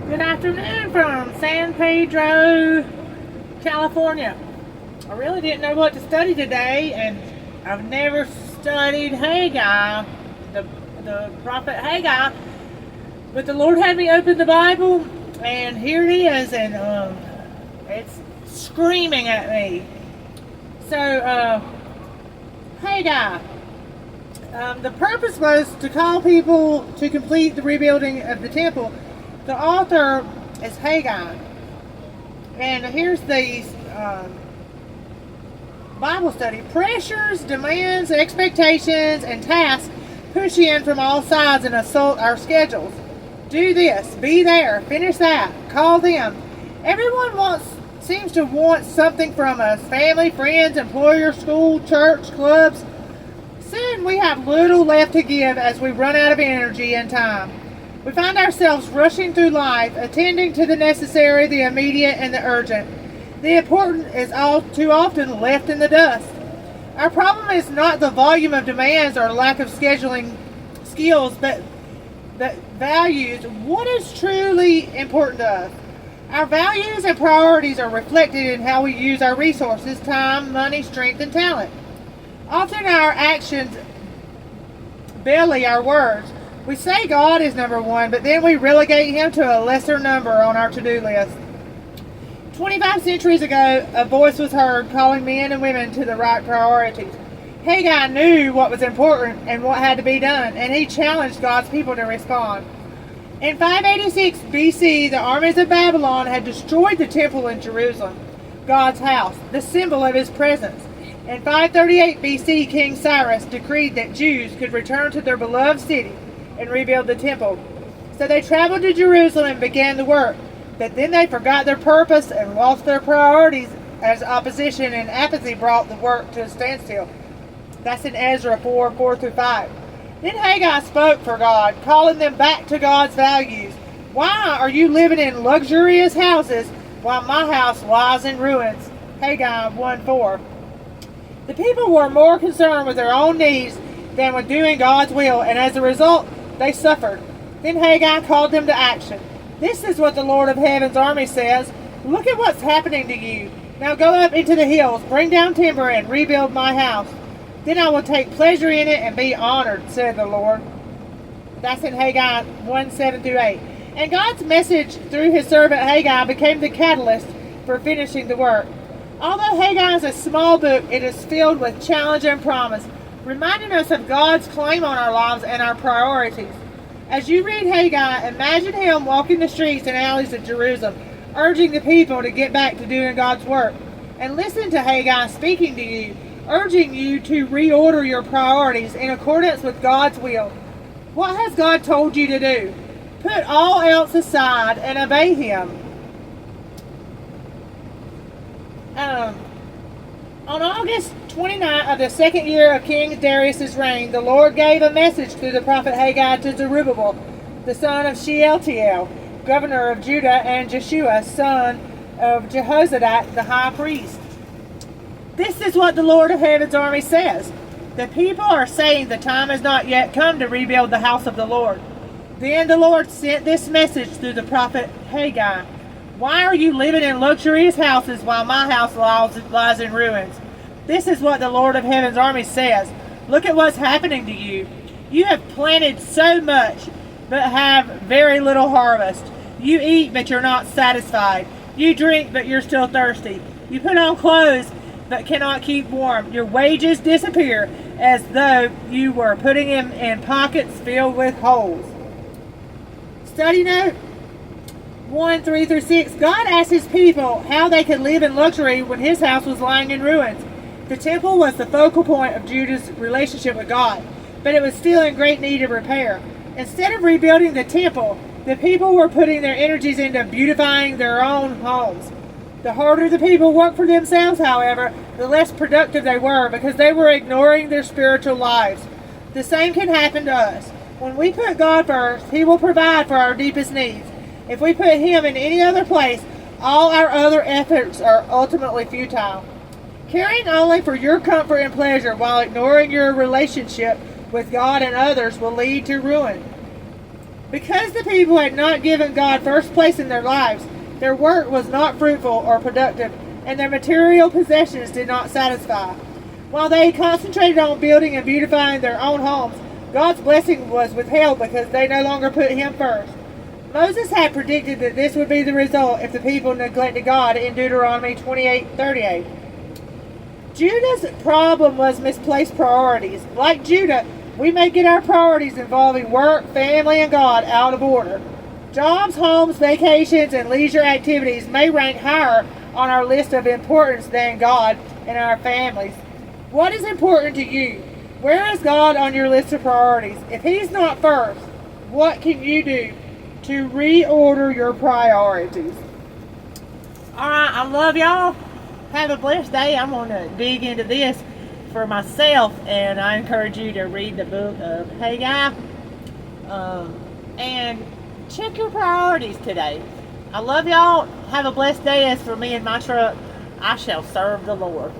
Good afternoon from San Pedro, California. I really didn't know what to study today, and I've never studied Haggai, the prophet Haggai, but the Lord had me open the Bible, and here it is, and it's screaming at me. So, Haggai. The purpose was to call people to complete the rebuilding of the temple. The author is Haggai. And here's the Bible study. Pressures, demands, expectations, and tasks push in from all sides and assault our schedules. Do this, be there, finish that, call them. Everyone seems to want something from us. Family, friends, employer, school, church, clubs. Soon we have little left to give as we run out of energy and time. We find ourselves rushing through life, attending to the necessary, the immediate, and the urgent. The important is all too often left in the dust. Our problem is not the volume of demands or lack of scheduling skills, but the values. What is truly important to us? Our values and priorities are reflected in how we use our resources, time, money, strength, and talent. Often our actions belly our words. We say God is number one, but then we relegate him to a lesser number on our to-do list. 25 centuries ago, a voice was heard calling men and women to the right priorities. Haggai knew what was important and what had to be done, and he challenged God's people to respond. In 586 BC, the armies of Babylon had destroyed the temple in Jerusalem, God's house, the symbol of his presence. In 538 BC, King Cyrus decreed that Jews could return to their beloved city and rebuild the temple. So they traveled to Jerusalem and began the work. But then they forgot their purpose and lost their priorities as opposition and apathy brought the work to a standstill. That's in Ezra 4:4-5. Then Haggai spoke for God, calling them back to God's values. Why are you living in luxurious houses while my house lies in ruins? Haggai 1:4. The people were more concerned with their own needs than with doing God's will, and as a result, they suffered. Then Haggai called them to action. This is what the Lord of Heaven's army says. Look at what's happening to you. Now go up into the hills, bring down timber, and rebuild my house. Then I will take pleasure in it and be honored, said the Lord. That's in Haggai 1:7-8. And God's message through his servant Haggai became the catalyst for finishing the work. Although Haggai is a small book, it is filled with challenge and promise, reminding us of God's claim on our lives and our priorities. As you read Haggai, imagine him walking the streets and alleys of Jerusalem, urging the people to get back to doing God's work. And listen to Haggai speaking to you, urging you to reorder your priorities in accordance with God's will. What has God told you to do? Put all else aside and obey him. On August 29th of the second year of King Darius' reign, the Lord gave a message through the prophet Haggai to Zerubbabel, the son of Shealtiel, governor of Judah, and Jeshua, son of Jehozadak, the high priest. This is what the Lord of Heaven's army says. The people are saying the time has not yet come to rebuild the house of the Lord. Then the Lord sent this message through the prophet Haggai. Why are you living in luxurious houses while my house lies in ruins? This is what the Lord of Heaven's army says. Look at what's happening to you. You have planted so much, but have very little harvest. You eat, but you're not satisfied. You drink, but you're still thirsty. You put on clothes, but cannot keep warm. Your wages disappear as though you were putting them in pockets filled with holes. Study note 1:3-6. God asked his people how they could live in luxury when his house was lying in ruins. The temple was the focal point of Judah's relationship with God, but it was still in great need of repair. Instead of rebuilding the temple, the people were putting their energies into beautifying their own homes. The harder the people worked for themselves, however, the less productive they were because they were ignoring their spiritual lives. The same can happen to us. When we put God first, he will provide for our deepest needs. If we put him in any other place, all our other efforts are ultimately futile. Caring only for your comfort and pleasure while ignoring your relationship with God and others will lead to ruin. Because the people had not given God first place in their lives, their work was not fruitful or productive, and their material possessions did not satisfy. While they concentrated on building and beautifying their own homes, God's blessing was withheld because they no longer put Him first. Moses had predicted that this would be the result if the people neglected God in Deuteronomy 28:38. Judah's problem was misplaced priorities. Like Judah, we may get our priorities involving work, family, and God out of order. Jobs, homes, vacations, and leisure activities may rank higher on our list of importance than God and our families. What is important to you? Where is God on your list of priorities? If He's not first, what can you do to reorder your priorities? Alright, I love y'all. Have a blessed day. I'm going to dig into this for myself, and I encourage you to read the Book of Haggai and check your priorities today. I love y'all. Have a blessed day. As for me and my truck, I shall serve the Lord.